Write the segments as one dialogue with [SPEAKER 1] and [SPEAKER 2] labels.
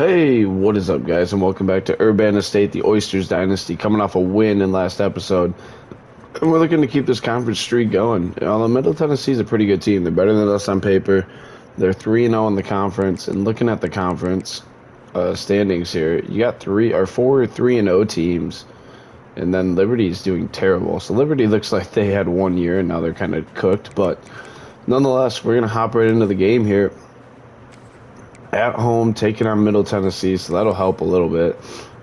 [SPEAKER 1] Hey, what is up, guys, and welcome back to Urbanna State, the Oysters Dynasty, coming off a win in last episode. And we're looking to keep this conference streak going. Middle Tennessee is a pretty good team. They're better than us on paper. They're 3-0 in the conference. And looking at the conference standings here, you got four 3-0 teams, and then Liberty's doing terrible. So Liberty looks like they had 1 year, and now they're kind of cooked. But nonetheless, we're going to hop right into the game here. At home, taking on Middle Tennessee, so that'll help a little bit.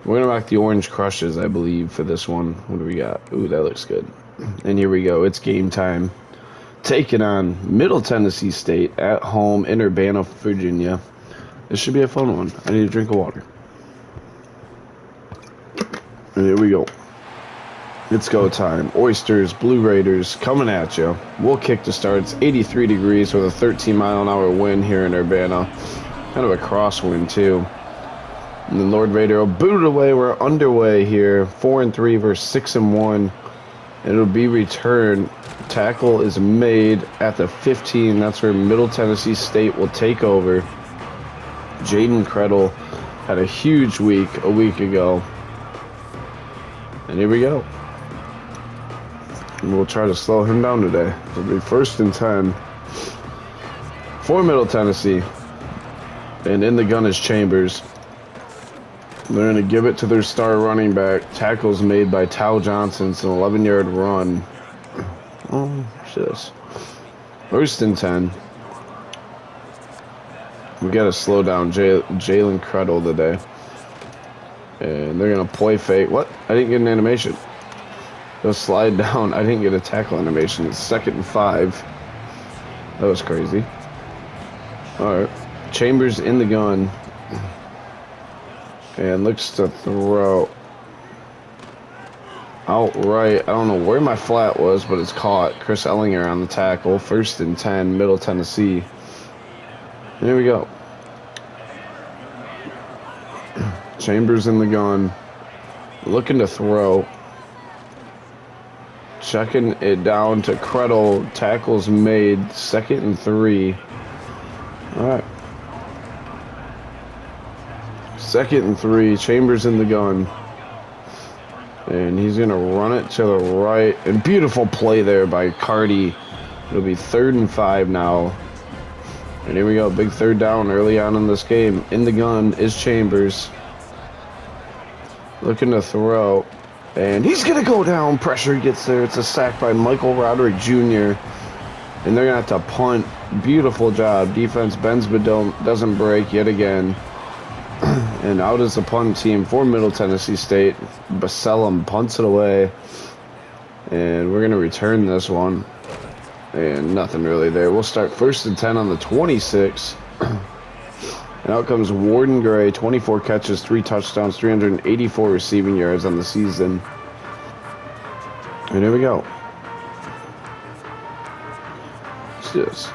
[SPEAKER 1] We're going to rock the Orange Crushes, I believe, for this one. What do we got? Ooh, that looks good. And here we go. It's game time. Taking on Middle Tennessee State at home in Urbanna, Virginia. This should be a fun one. I need a drink of water. And here we go. It's go time. Oysters, Blue Raiders, coming at you. We'll kick to start. It's 83 degrees with a 13-mile-an-hour wind here in Urbanna. Kind of a crosswind, too. And then Lord Vader will boot it away. We're underway here. 4-3 versus 6-1. It'll be returned. Tackle is made at the 15. That's where Middle Tennessee State will take over. Jaden Krettel had a huge week a week ago. And here we go. And we'll try to slow him down today. It'll be 1st and 10 for Middle Tennessee. And in the gun is Chambers. They're going to give it to their star running back. Tackles made by Tal Johnson. It's an 11-yard run. Oh, shit. 1st and 10. We got to slow down Jalen Krettel today. And they're going to play fake. What? I didn't get an animation. They'll slide down. I didn't get a tackle animation. It's 2nd and 5. That was crazy. All right. Chambers in the gun. And looks to throw outright. I don't know where my flat was, but it's caught. Chris Ellinger on the tackle. 1st and 10, Middle Tennessee. And here we go. Chambers in the gun. Looking to throw. Checking it down to Krettel. Tackles made. 2nd and 3. All right. 2nd and 3, Chambers in the gun. And he's going to run it to the right. And beautiful play there by Cardi. It'll be 3rd and 5 now. And here we go, big 3rd down early on in this game. In the gun is Chambers. Looking to throw. And he's going to go down. Pressure gets there. It's a sack by Michael Roderick Jr. And they're going to have to punt. Beautiful job. Defense bends but doesn't break yet again. And out is the punt team for Middle Tennessee State. Baselum punts it away. And we're going to return this one. And nothing really there. We'll start 1st and 10 on the 26. And out comes Warden Gray. 24 catches, 3 touchdowns, 384 receiving yards on the season. And here we go. It's just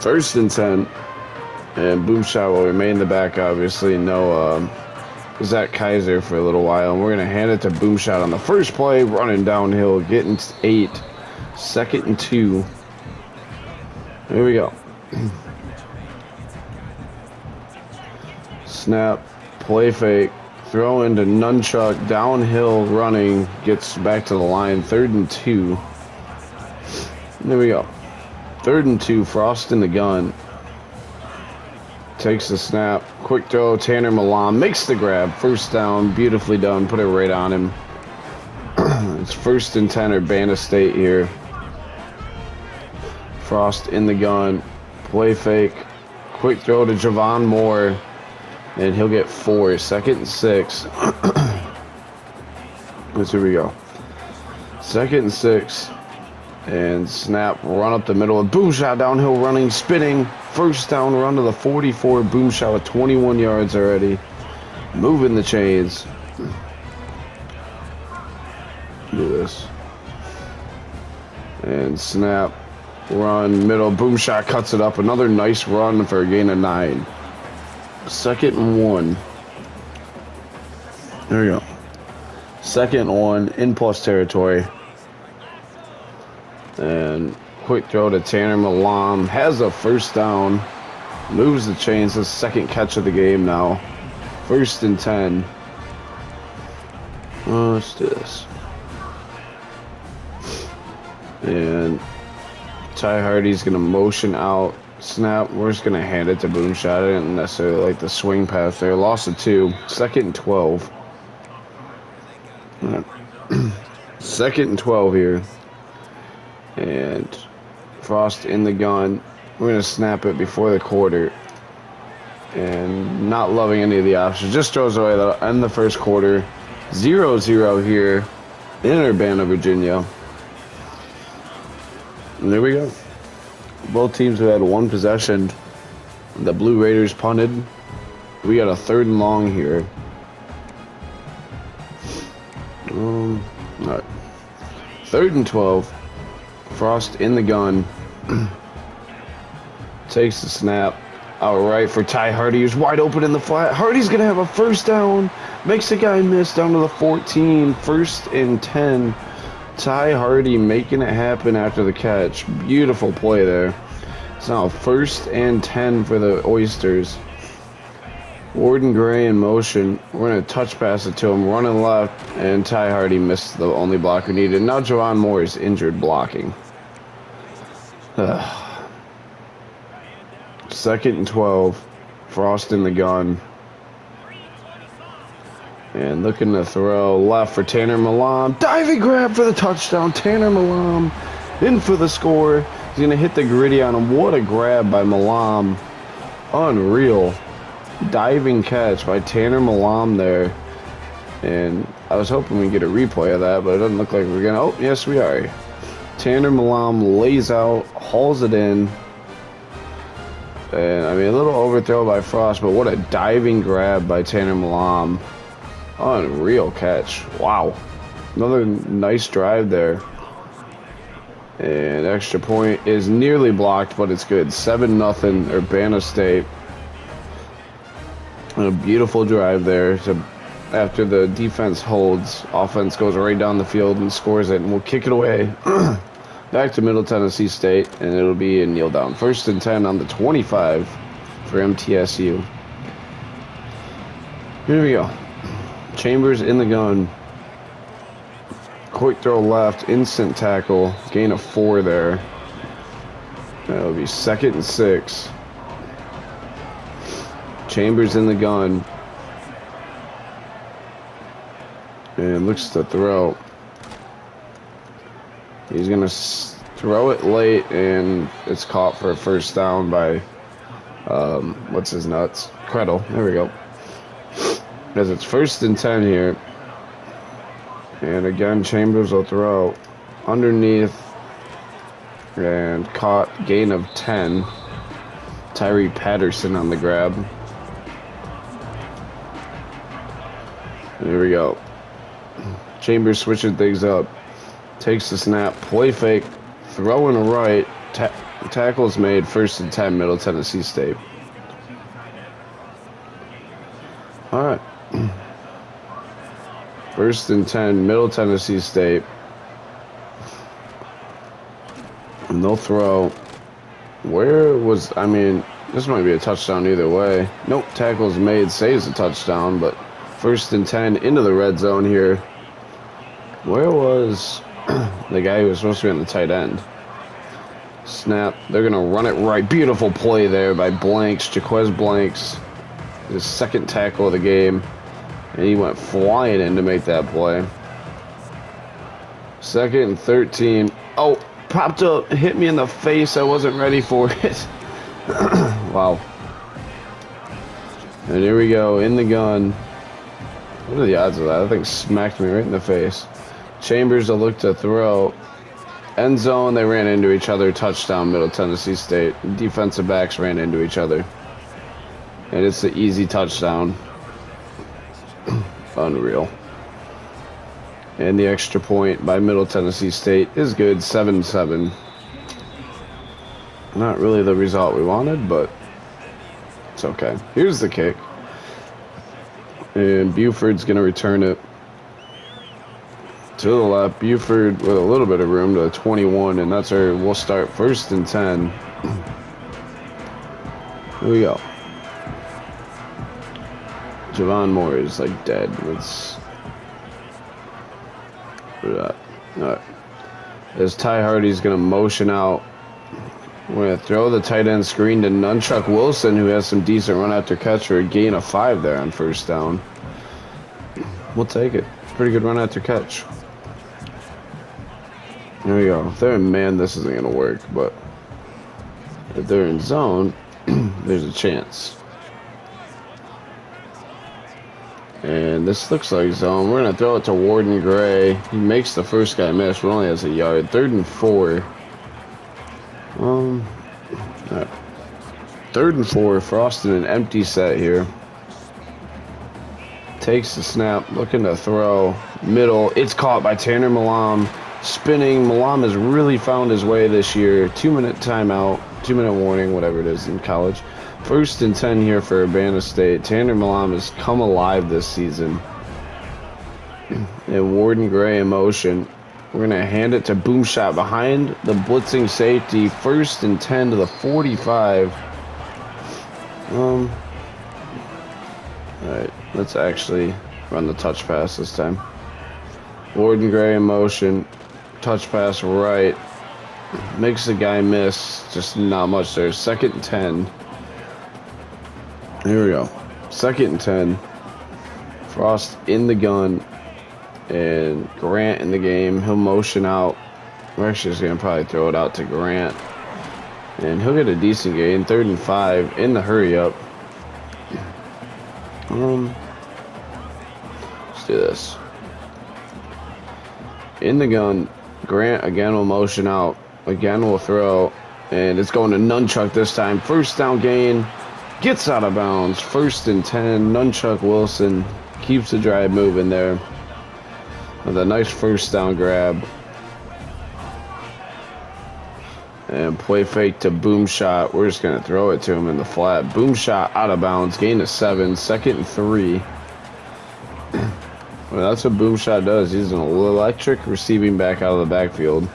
[SPEAKER 1] 1st and 10. And Boomshot will remain in the back, obviously. No Zach Kaiser for a little while. And we're going to hand it to Boomshot on the first play. Running downhill, getting 8. 2nd and 2. Here we go. Snap. Play fake. Throw into Nunchuck. Downhill running. Gets back to the line. 3rd and 2. And there we go. 3rd and 2. Frost in the gun. Takes the snap. Quick throw. Tanner Milam makes the grab. 1st down. Beautifully done. Put it right on him. It's 1st and 10 Urbanna State here. Frost in the gun. Play fake. Quick throw to Javon Moore. And he'll get 4. 2nd and 6. Here we go. 2nd and 6. And snap, run up the middle. Boomshot downhill running, spinning. 1st down run to the 44. Boomshot with 21 yards already. Moving the chains. Do this. And snap, run, middle. Boomshot cuts it up. Another nice run for a gain of 9. 2nd and 1. There we go. 2nd and 1 in plus territory. And quick throw to Tanner Milam. Has a 1st down. Moves the chains. His 2nd catch of the game now. First and 10. Let's do this. And Ty Hardy's going to motion out. Snap. We're just going to hand it to Boomshot. I didn't necessarily like the swing pass there. Loss of 2. Second and 12. Second and 12 here. And Frost in the gun. We're going to snap it before the quarter. And not loving any of the options. Just throws away the end of the first quarter. 0-0 here in Urbana, Virginia. And there we go. Both teams have had one possession. The Blue Raiders punted. We got a 3rd and long here. All right. 3rd and 12. Frost in the gun. Takes the snap. Outright for Ty Hardy, who's wide open in the flat. Hardy's going to have a first down. Makes the guy miss down to the 14. 1st and 10. Ty Hardy making it happen after the catch. Beautiful play there. It's now 1st and 10 for the Oysters. Warden Gray in motion. We're going to touch pass it to him. Running left. And Ty Hardy missed the only block we needed. Now Javon Moore is injured blocking. 2nd and 12. Frost in the gun. And looking to throw left for Tanner Malam. Diving grab for the touchdown. Tanner Malam in for the score. He's going to hit the gritty on him. What a grab by Malam. Unreal. Diving catch by Tanner Malam there. And I was hoping we'd get a replay of that, but it doesn't look like we're going to. Oh, yes, we are. Tanner Malam lays out, hauls it in. And, I mean, a little overthrow by Frost, but what a diving grab by Tanner Malam. Unreal catch. Wow. Another nice drive there. And extra point is nearly blocked, but it's good. 7-0 Urbana State. And a beautiful drive there. After the defense holds, offense goes right down the field and scores it. And we'll kick it away back to Middle Tennessee State. And it'll be a kneel down. 1st and 10 on the 25 for MTSU. Here we go. Chambers in the gun. Quick throw left. Instant tackle. Gain of 4 there. That'll be 2nd and 6. Chambers in the gun. And looks to throw. He's going to throw it late, and it's caught for a first down by, what's his nuts? Credle. There we go. As it's 1st and 10 here. And again, Chambers will throw underneath and caught. Gain of 10. Tyree Patterson on the grab. There we go. Chambers switching things up. Takes the snap. Play fake. Throw in a right. Tackle's made. 1st and 10, Middle Tennessee State. All right. 1st and 10, Middle Tennessee State. And they'll throw. Where was, I mean, this might be a touchdown either way. Nope, tackle's made, saves a touchdown, but 1st and 10 into the red zone here. Where was the guy who was supposed to be on the tight end? Snap. They're going to run it right. Beautiful play there by Blanks, Jaquez Blanks. His 2nd tackle of the game. And he went flying in to make that play. 2nd and 13. Oh, popped up, hit me in the face. I wasn't ready for it. Wow. And here we go, in the gun. What are the odds of that? That thing smacked me right in the face. Chambers will look to throw. End zone, they ran into each other. Touchdown, Middle Tennessee State. Defensive backs ran into each other. And it's the easy touchdown. Unreal. And the extra point by Middle Tennessee State is good. 7-7. Not really the result we wanted, but it's okay. Here's the kick. And Buford's going to return it to the left. Buford with a little bit of room to the 21, and that's where we'll start 1st and 10. Here we go. Javon Moore is like dead. Let's put it up. All right. As Ty Hardy's going to motion out, we're going to throw the tight end screen to Nunchuck Wilson, who has some decent run after catch for a gain of 5 there on first down. We'll take it. Pretty good run after catch. There we go. If they're in man, this isn't going to work, but if they're in zone, there's a chance. And this looks like zone. We're going to throw it to Warden Gray. He makes the first guy miss, but only has a yard. 3rd and 4. All right. 3rd and 4. Frost in an empty set here. Takes the snap, looking to throw. Middle. It's caught by Tanner Malam. Spinning. Malam has really found his way this year. 2-minute timeout. 2-minute warning, whatever it is in college. 1st and 10 here for Urbanna State. Tanner Malam has come alive this season. And Warden Gray in motion. We're going to hand it to Boomshot behind the blitzing safety. 1st and 10 to the 45. All right, let's actually run the touch pass this time. Warden Gray in motion. Touch pass right. Makes the guy miss. Just not much there. 2nd and 10. Here we go. 2nd and 10. Frost in the gun. And Grant in the game. He'll motion out. We're actually just going to probably throw it out to Grant. And he'll get a decent gain. 3rd and 5 in the hurry up. Let's do this. In the gun. Grant again will motion out. Again will throw. And it's going to Nunchuck this time. 1st down gain. Gets out of bounds. 1st and 10. Nunchuck Wilson keeps the drive moving there. With a nice 1st down grab. And play fake to Boomshot. We're just going to throw it to him in the flat. Boomshot out of bounds. Gain of 7. 2nd and 3. Well, that's what Boomshot does. He's an electric receiving back out of the backfield.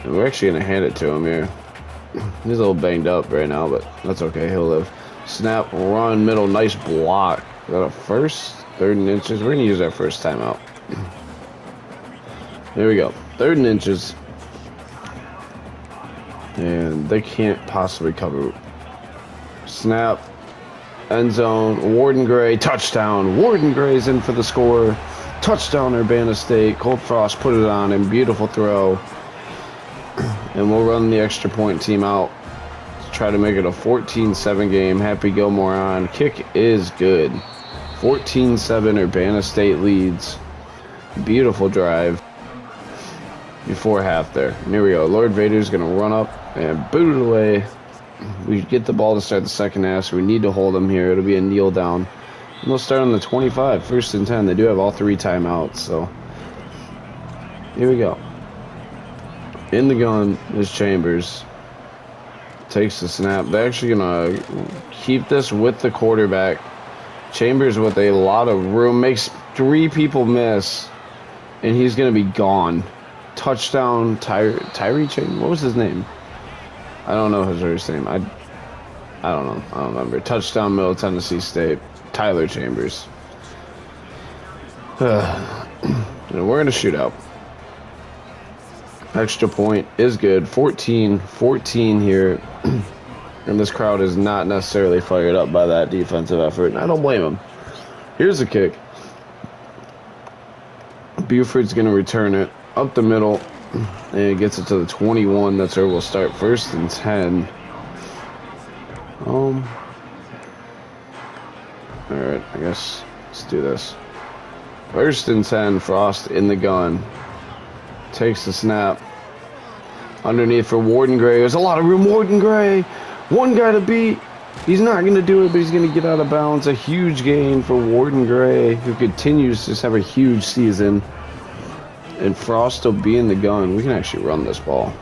[SPEAKER 1] And we're actually going to hand it to him here. He's a little banged up right now, but that's okay. He'll live. Snap, run, middle, nice block. Is that a 1st? 3rd and inches. We're going to use our 1st timeout. There we go. 3rd and inches. And they can't possibly cover. Snap. End zone. Warden Gray. Touchdown. Warden Gray's in for the score. Touchdown Urbana State. Colt Frost put it on him. Beautiful throw. And we'll run the extra point team out to try to make it a 14-7 game. Happy Gilmore on. Kick is good. 14-7 Urbana State leads. Beautiful drive. Before half there. And here we go. Lord Vader's going to run up and boot it away. We get the ball to start the second half, so we need to hold them here. It'll be a kneel down. And they'll start on the 25, 1st and 10. They do have all 3 timeouts, so here we go. In the gun is Chambers. Takes the snap. They're actually going to keep this with the quarterback. Chambers with a lot of room. Makes 3 people miss, and he's going to be gone. Touchdown, Tyree Chambers. What was his name? I don't know his first name. I don't know. I don't remember. Touchdown, Middle Tennessee State. Tyler Chambers. And we're in a shootout. Extra point is good. 14-14 here. And this crowd is not necessarily fired up by that defensive effort. And I don't blame them. Here's the kick. Buford's going to return it up the middle. And it gets it to the 21. That's where we'll start. 1st and 10. Alright, I guess let's do this. 1st and 10. Frost in the gun. Takes the snap. Underneath for Warden Gray. There's a lot of room. Warden Gray. One guy to beat. He's not going to do it, but he's going to get out of bounds. A huge gain for Warden Gray, who continues to just have a huge season. And Frost will be in the gun. We can actually run this ball.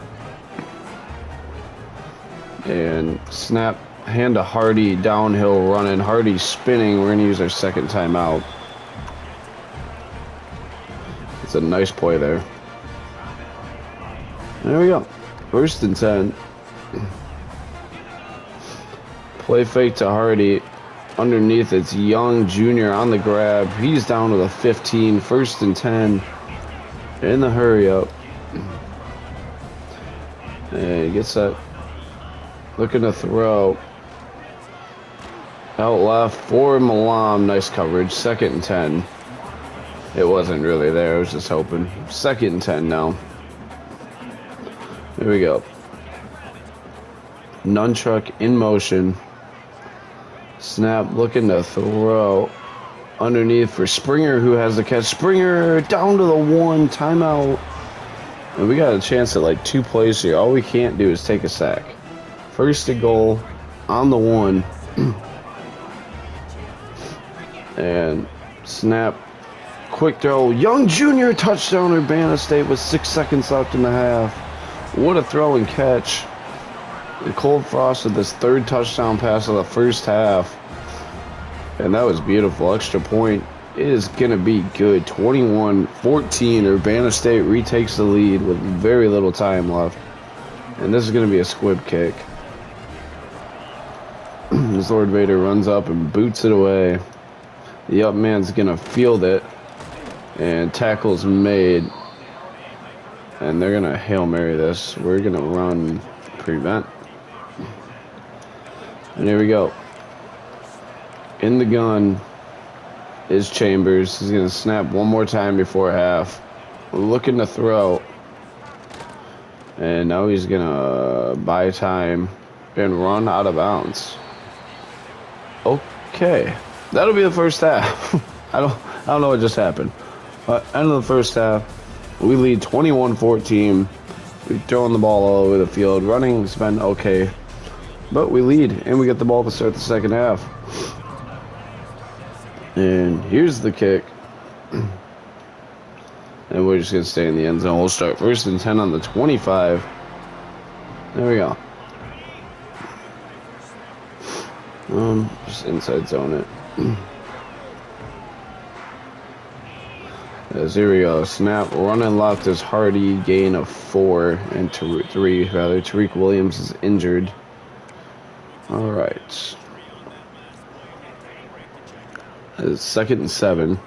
[SPEAKER 1] And snap, hand to Hardy, downhill running. Hardy spinning. We're going to use our 2nd timeout. It's a nice play there. There we go. 1st and 10. Play fake to Hardy. Underneath, it's Young Jr. on the grab. He's down to the 15, 1st and 10. In the hurry up. And he gets that. Looking to throw. Out left for Malam. Nice coverage. 2nd and 10. It wasn't really there. I was just hoping. 2nd and 10 now. Here we go. Nunchuck in motion. Snap looking to throw. Underneath for Springer, who has the catch. Springer down to the 1. Timeout. And we got a chance at like 2 plays here. All we can't do is take a sack. 1st and goal on the 1. And snap. Quick throw. Young Jr. touchdown Urbana State with 6 seconds left in the half. What a throw and catch. Cold Frost with this 3rd touchdown pass of the 1st half. And that was beautiful. Extra point is going to be good. 21-14. Urbana State retakes the lead with very little time left. And this is going to be a squib kick. This Lord Vader runs up and boots it away. The up man's going to field it. And tackle's made. And they're going to Hail Mary this. We're going to run prevent. And here we go. In the gun is Chambers. He's going to snap one more time before half. Looking to throw. And now he's going to buy time and run out of bounds. Okay. That'll be the first half. I don't know what just happened. End of the first half. We lead 21-14. We're throwing the ball all over the field. Running's been okay. But we lead, and we get the ball to start the second half. And here's the kick. And we're just going to stay in the end zone. We'll start 1st and 10 on the 25. There we go. Just inside zone it. As here we go. Snap. Running left is Hardy. Gain of 4 and 3 rather. Tariq Williams is injured. All right. It's 2nd and 7.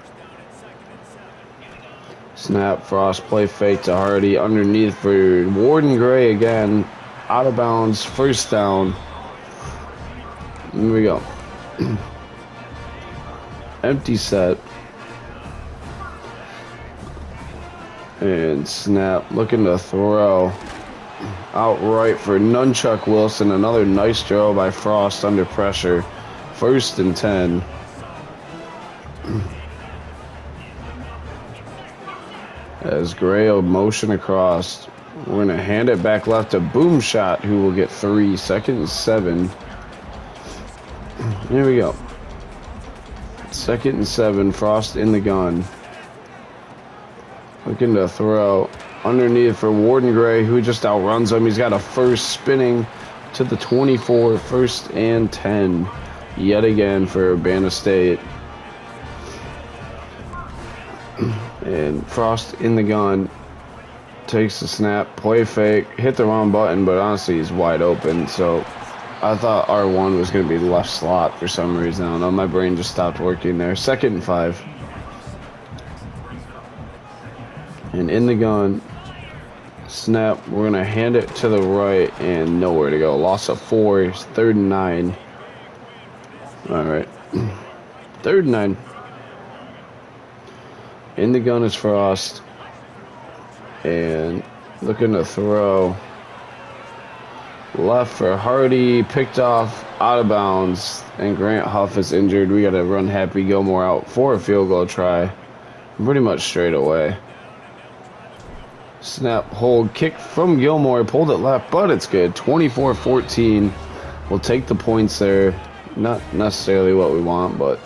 [SPEAKER 1] Snap. Frost play fake to Hardy. Underneath for Warden Gray again. Out of bounds. 1st down. Here we go. Empty set. And snap. Looking to throw. Outright for Nunchuck Wilson. Another nice throw by Frost under pressure. 1st and 10. As Gray will motion across. We're going to hand it back left to Boomshot, who will get 3. 2nd and 7. Here we go. 2nd and 7. Frost in the gun. Looking to throw. Underneath for Warden Gray, who just outruns him. He's got a 1st spinning to the 24. 1st and 10. Yet again for Urbana State. And Frost in the gun. Takes the snap. Play fake. Hit the wrong button, but honestly he's wide open. So I thought R1 was going to be left slot for some reason. I don't know. My brain just stopped working there. 2nd and 5. And in the gun. Snap. We're going to hand it to the right and nowhere to go. Loss of 4. 3rd and 9. All right. 3rd and 9. In the gun is Frost. And looking to throw. Left for Hardy. Picked off. Out of bounds. And Grant Huff is injured. We got to run Happy Gilmore out for a field goal try. Pretty much straight away. Snap, hold, kick from Gilmore. Pulled it left, but it's good. 24-14. We'll take the points there. Not necessarily what we want, but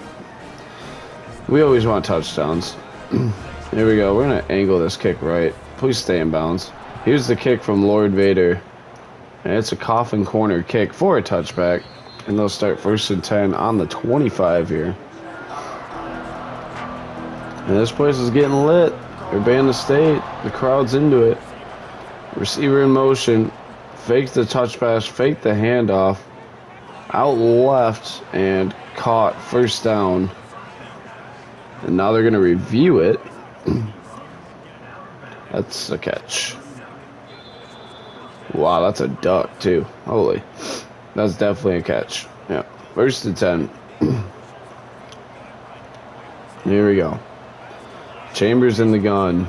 [SPEAKER 1] we always want touchdowns. Here we go. We're going to angle this kick right. Please stay in bounds. Here's the kick from Lord Vader. And it's a coffin corner kick for a touchback. And they'll start 1st and 10 on the 25 here. And this place is getting lit. Urbana State, the crowd's into it. Receiver in motion. Fake the touch pass. Fake the handoff. Out left. And caught, first down. And now they're going to review it. That's a catch. Wow, that's a duck, too. Holy. That's definitely a catch. Yeah. First and 10. Here we go. Chambers in the gun.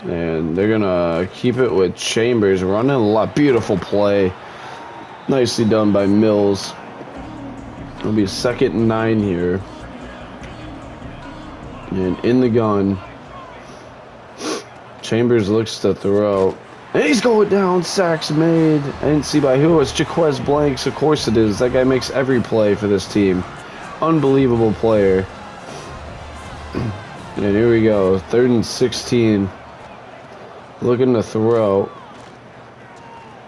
[SPEAKER 1] And they're going to keep it with Chambers running a lot. Beautiful play. Nicely done by Mills. It'll be 2nd and 9 here. And in the gun. Chambers looks to throw. And he's going down. Sacks made. I didn't see by who. It's Jaquez Blanks. Of course it is. That guy makes every play for this team. Unbelievable player. And here we go. 3rd and 16. Looking to throw.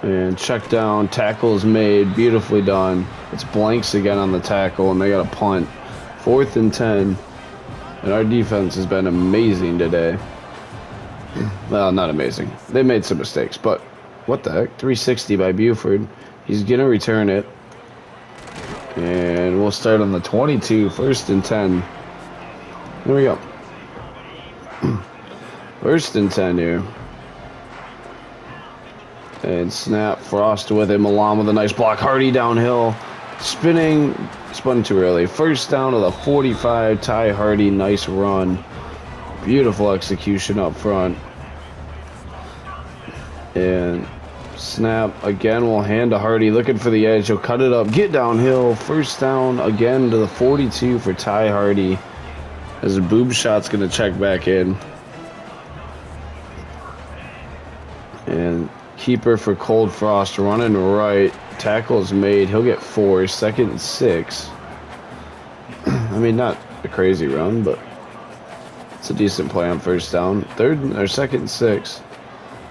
[SPEAKER 1] And check down. Tackle is made. Beautifully done. It's Blanks again on the tackle. And they got a punt. 4th and 10. And our defense has been amazing today. Well, not amazing. They made some mistakes, but what the heck? 360 by Buford. He's going to return it. And we'll start on the 22, 1st and 10. Here we go. 1st and 10 here. And snap. Frost with it. Milan with a nice block. Hardy downhill. Spinning. Spun too early. First down to the 45. Ty Hardy. Nice run. Beautiful execution up front. And snap again. We'll hand to Hardy. Looking for the edge. He'll cut it up. Get downhill. First down again to the 42 for Ty Hardy. As a boob shot's going to check back in. And keeper for Cold Frost running right. Tackle is made. He'll get 4. 2nd and 6. I mean, not a crazy run, but it's a decent play on first down. 2nd and 6.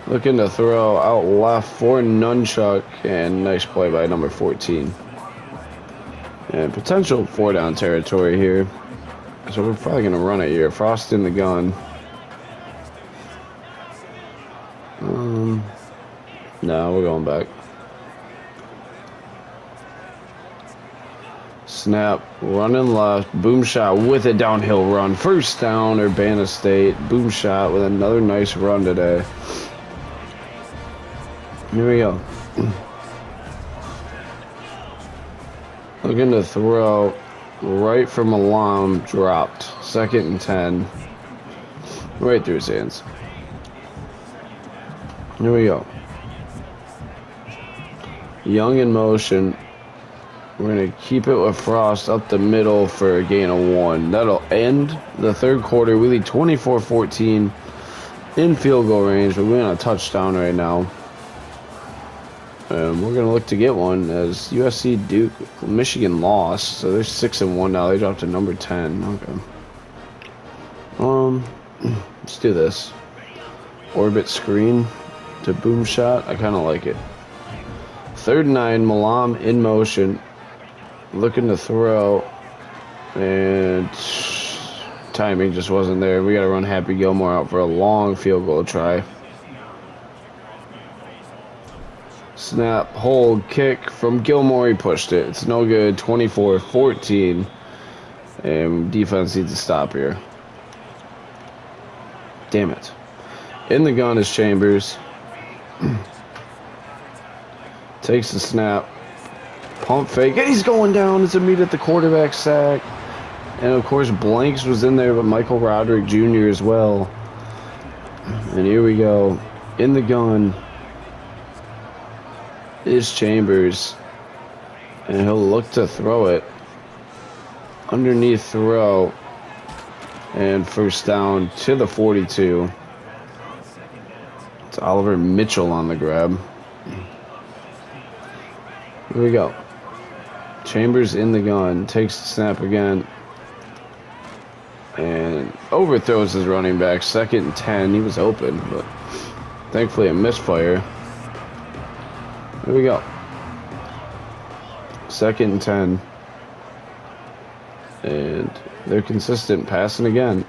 [SPEAKER 1] Looking to throw out left for Nunchuck. And nice play by number 14. And potential 4-down territory here. So we're probably going to run it here. Frost in the gun. No, we're going back. Snap, running left, boom shot with a downhill run. First down, Urbanna State. Boom shot with another nice run today. Here we go. Looking to throw right from Alam, dropped. 2nd and 10. Right through his hands. Here we go. Young in motion. We're going to keep it with Frost up the middle for a gain of 1. That'll end the 3rd quarter. We lead 24-14 in field goal range. We're winning a touchdown right now. And we're going to look to get one as USC, Duke, Michigan lost. So they're 6-1 now. They dropped to number 10. Okay. Let's do this. Orbit screen to boom shot. I kind of like it. 3rd and 9. Malam in motion. Looking to throw. And timing just wasn't there. We got to run Happy Gilmore out for a long field goal try. Snap, hold, kick from Gilmore. He pushed it. It's no good. 24-14. And defense needs to stop here. Damn it. In the gun is Chambers. Takes the snap. Pump fake. And he's going down. It's a meet at the quarterback sack. And of course, Blanks was in there, but Michael Roderick Jr. as well. And here we go. In the gun is Chambers. And he'll look to throw it. Underneath throw. And first down to the 42. It's Oliver Mitchell on the grab. Here we go. Chambers in the gun. Takes the snap again. And overthrows his running back. 2nd and 10. He was open, but thankfully a misfire. Here we go. 2nd and 10. And they're consistent passing again.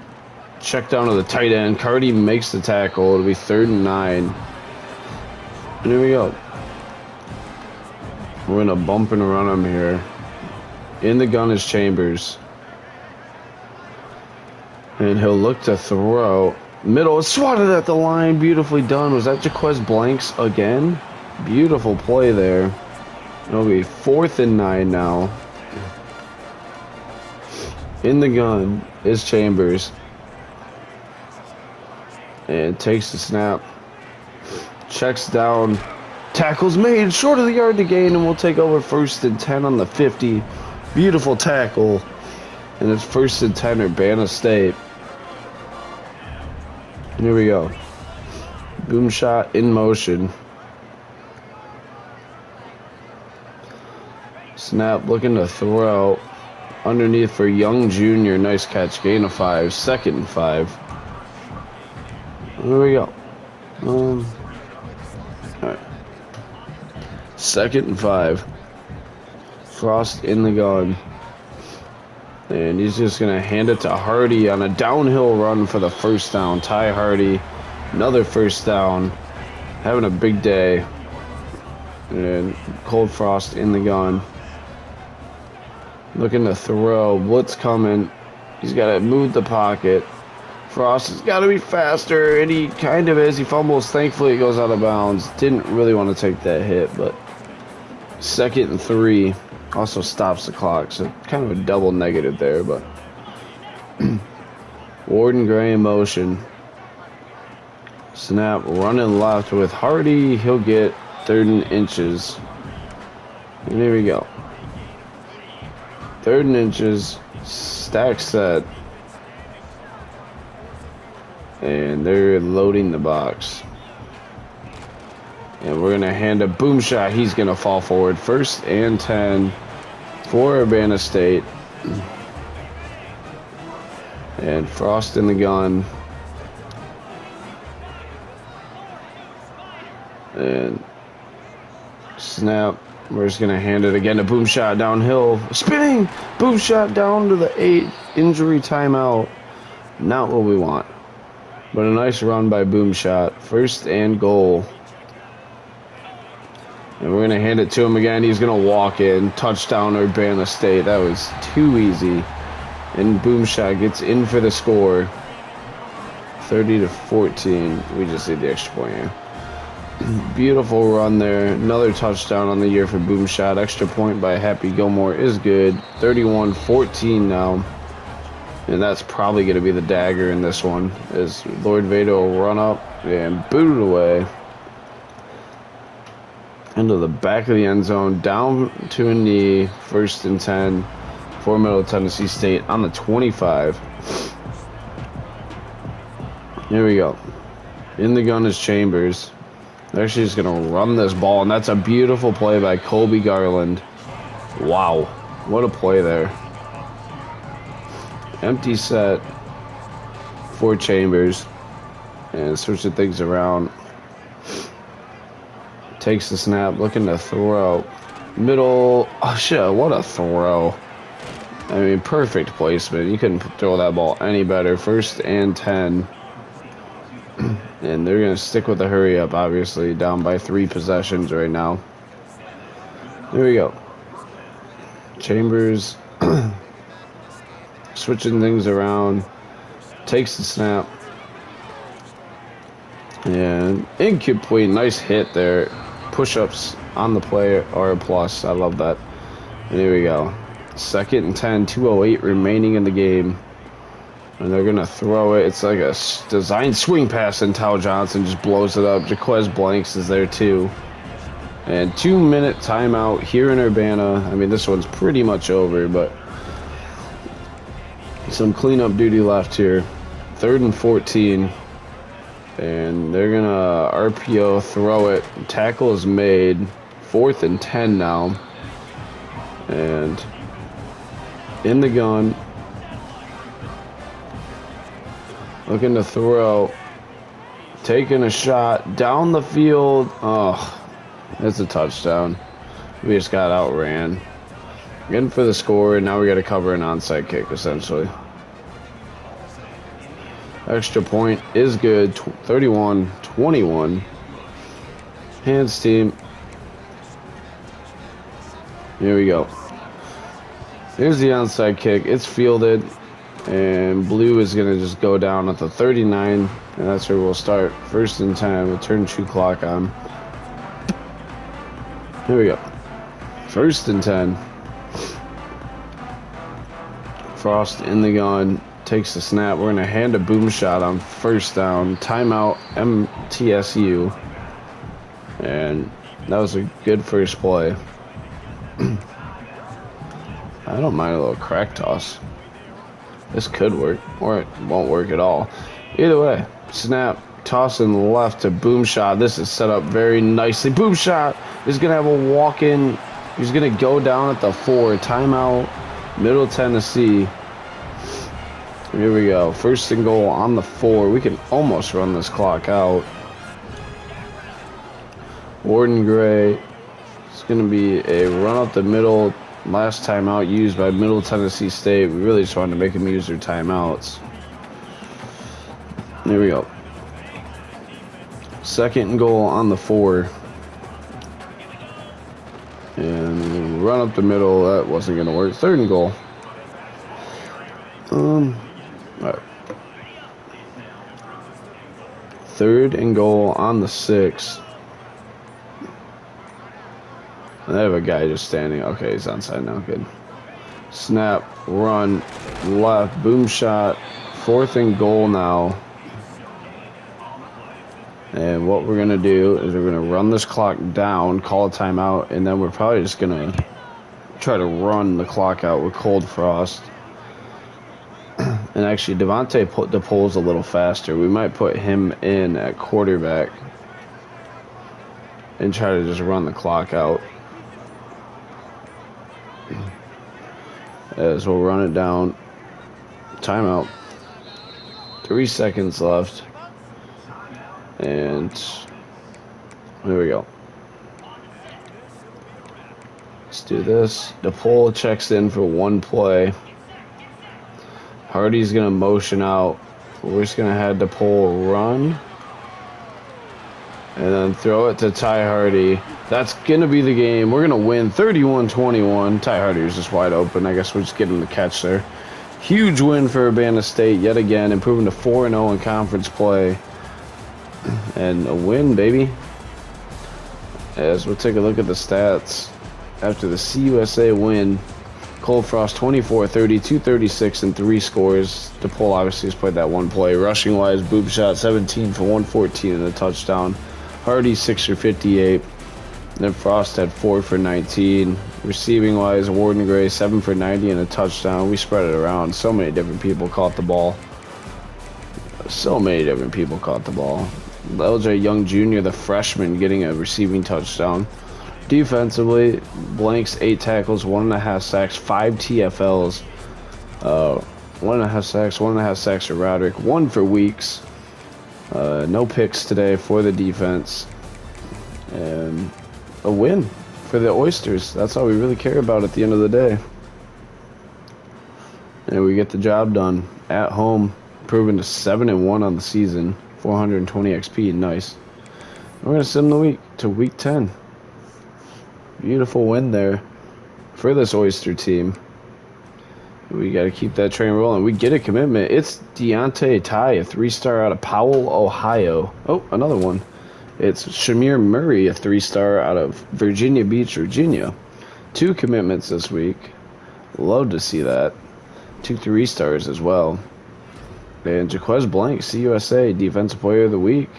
[SPEAKER 1] Check down to the tight end. Cardi makes the tackle. It'll be 3rd and 9. And here we go. We're going to bump and run him here. In the gun is Chambers. And he'll look to throw. Middle is swatted at the line. Beautifully done. Was that Jaquez Blanks again? Beautiful play there. It'll be 4th and 9 now. In the gun is Chambers. And takes the snap. Checks down. Tackle's made. Short of the yard to gain. And we'll take over 1st and 10 on the 50. Beautiful tackle. And it's 1st and 10 Urbana State. Here we go. Boom shot in motion. Snap looking to throw. Underneath for Young Jr. Nice catch. Gain of 5. 2nd and 5. Here we go. Alright. 2nd and 5. Frost in the gun. And he's just going to hand it to Hardy on a downhill run for the 1st down. Ty Hardy, another 1st down. Having a big day. And Cold Frost in the gun. Looking to throw. Blitz coming. He's got to move the pocket. Frost has got to be faster. And he kind of is. He fumbles. Thankfully, it goes out of bounds. Didn't really want to take that hit. But 2nd and 3. Also stops the clock, so kind of a double negative there, but Warden Gray in motion. Snap running left with Hardy. He'll get 3rd and inches. And here we go. 3rd and inches. Stack set. And they're loading the box. And we're going to hand a boom shot. He's going to fall forward. 1st and 10 for Urbana State. And Frost in the gun. And snap. We're just going to hand it again. A boom shot downhill. Spinning. Boom shot down to the 8. Injury timeout. Not what we want. But a nice run by boom shot. 1st and goal. And we're going to hand it to him again. He's going to walk in. Touchdown Urbana State. That was too easy. And Boomshot gets in for the score. 30-14. We just need the extra point here. Beautiful run there. Another touchdown on the year for Boomshot. Extra point by Happy Gilmore is good. 31-14 now. And that's probably going to be the dagger in this one. As Lord Vader will run up and boot it away. Into the back of the end zone, down to a knee, 1st and 10 for Middle Tennessee State on the 25. Here we go. In the gun is Chambers. They're actually just going to run this ball, and that's a beautiful play by Colby Garland. Wow, what a play there. Empty set for Chambers, and switching things around. Takes the snap, looking to throw. Middle. Oh, shit, what a throw. I mean, perfect placement. You couldn't throw that ball any better. 1st and 10. And they're going to stick with the hurry up, obviously. Down by 3 possessions right now. There we go. Chambers. Switching things around. Takes the snap. And incomplete. Nice hit there. Push-ups on the play are a plus. I love that. And here we go. 2nd and 10. 2:08 remaining in the game. And they're going to throw it. It's like a design swing pass, and Tao Johnson just blows it up. Jaquez Blanks is there too. And 2-minute timeout here in Urbana. I mean, this one's pretty much over, but some cleanup duty left here. 3rd and 14. And they're going to RPO, throw it. Tackle is made. 4th and 10 now. And in the gun. Looking to throw. Taking a shot down the field. Oh, it's a touchdown. We just got outran. In for the score, and now we got to cover an onside kick, essentially. Extra point is good. 31-21. Hands team. Here we go. Here's the onside kick. It's fielded. And blue is going to just go down at the 39. And that's where we'll start. First and 10. We'll turn 2 clock on. Here we go. First and 10. Frost in the gun. Takes the snap. We're going to hand a boom shot on first down. Timeout MTSU. And that was a good first play. I don't mind a little crack toss. This could work, or it won't work at all. Either way, snap, toss in the left to boom shot. This is set up very nicely. Boom shot is going to have a walk-in. He's going to go down at the 4. Timeout, Middle Tennessee. Here we go. First and goal on the 4. We can almost run this clock out. Warden Gray. It's going to be a run up the middle. Last timeout used by Middle Tennessee State. We really just wanted to make them use their timeouts. Here we go. Second and goal on the 4. And run up the middle. That wasn't going to work. Third and goal. All right. Third and goal on the 6. And they have a guy just standing. Okay, he's onside now. Good. Snap, run, left, boom shot. Fourth and goal now. And what we're going to do is we're going to run this clock down, call a timeout, and then we're probably just going to try to run the clock out with Cold Frost. And actually, Devontae put the polls a little faster. We might put him in at quarterback and try to just run the clock out. As we'll run it down. Timeout. 3 seconds left. And here we go. Let's do this. DePaul checks in for one play. Hardy's going to motion out. We're just going to have DePaul run. And then throw it to Ty Hardy. That's going to be the game. We're going to win 31-21. Ty Hardy was just wide open. I guess we'll just get him the catch there. Huge win for Urbanna State yet again, improving to 4-0 in conference play. And a win, baby. As we'll take a look at the stats. After the CUSA win, Cold Frost 24-30, 236, and 3 scores. DePaul obviously has played that one play. Rushing-wise, Boob shot 17 for 114 and a touchdown. Hardy 6 for 58. Then Frost had 4 for 19. Receiving-wise, Warden Gray 7 for 90 and a touchdown. We spread it around. So many different people caught the ball. So many different people caught the ball. LJ Young Jr., the freshman, getting a receiving touchdown. Defensively, Blanks 8 tackles, 1.5 sacks, 5 TFLs, 1.5 sacks, 1.5 sacks for Roderick, 1 for Weeks. No picks today for the defense. And a win for the Oysters. That's all we really care about at the end of the day. And we get the job done at home, improving to 7-1 on the season, 420 XP. Nice. We're going to sim the week to week 10. Beautiful win there for this Oyster team. We got to keep that train rolling. We get a commitment. It's Deontay Ty, a 3-star out of Powell, Ohio. Oh, another one. It's Shamir Murray, a 3-star out of Virginia Beach, Virginia. 2 commitments this week. Love to see that. 2 3-stars as well. And Jaquez Blank, CUSA, Defensive Player of the Week.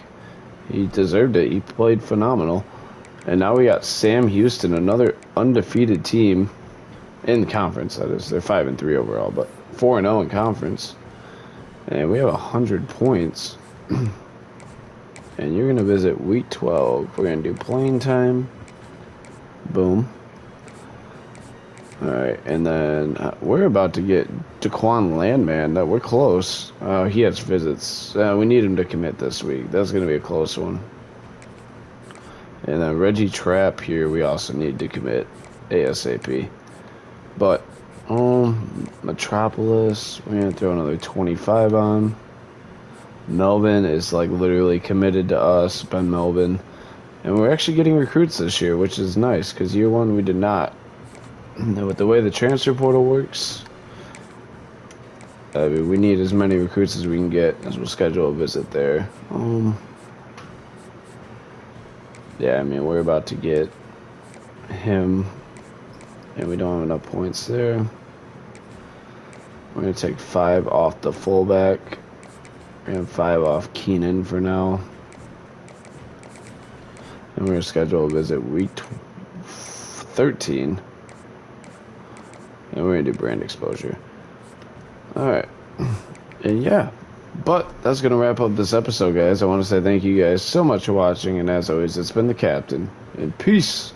[SPEAKER 1] He deserved it. He played phenomenal. And now we got Sam Houston, another undefeated team in the conference, that is. They're 5-3 overall, but 4-0 in conference. And we have 100 points. And you're going to visit week 12. We're going to do playing time. Boom. All right, and then we're about to get Daquan Landman. That we're close. He has visits. We need him to commit this week. That's going to be a close one. And then Reggie Trapp here, we also need to commit ASAP. But, Metropolis, we're going to throw another 25 on. Melvin is, like, literally committed to us, Ben Melvin. And we're actually getting recruits this year, which is nice, because year one we did not. with the way the transfer portal works, we need as many recruits as we can get, as we'll schedule a visit there. Yeah, I mean, we're about to get him, and we don't have enough points there. We're going to take 5 off the fullback, and 5 off Keenan for now. And we're going to schedule a visit week 13. And we're going to do brand exposure. Alright. And yeah. But that's going to wrap up this episode, guys. I want to say thank you guys so much for watching. And as always, it's been the Captain. And peace.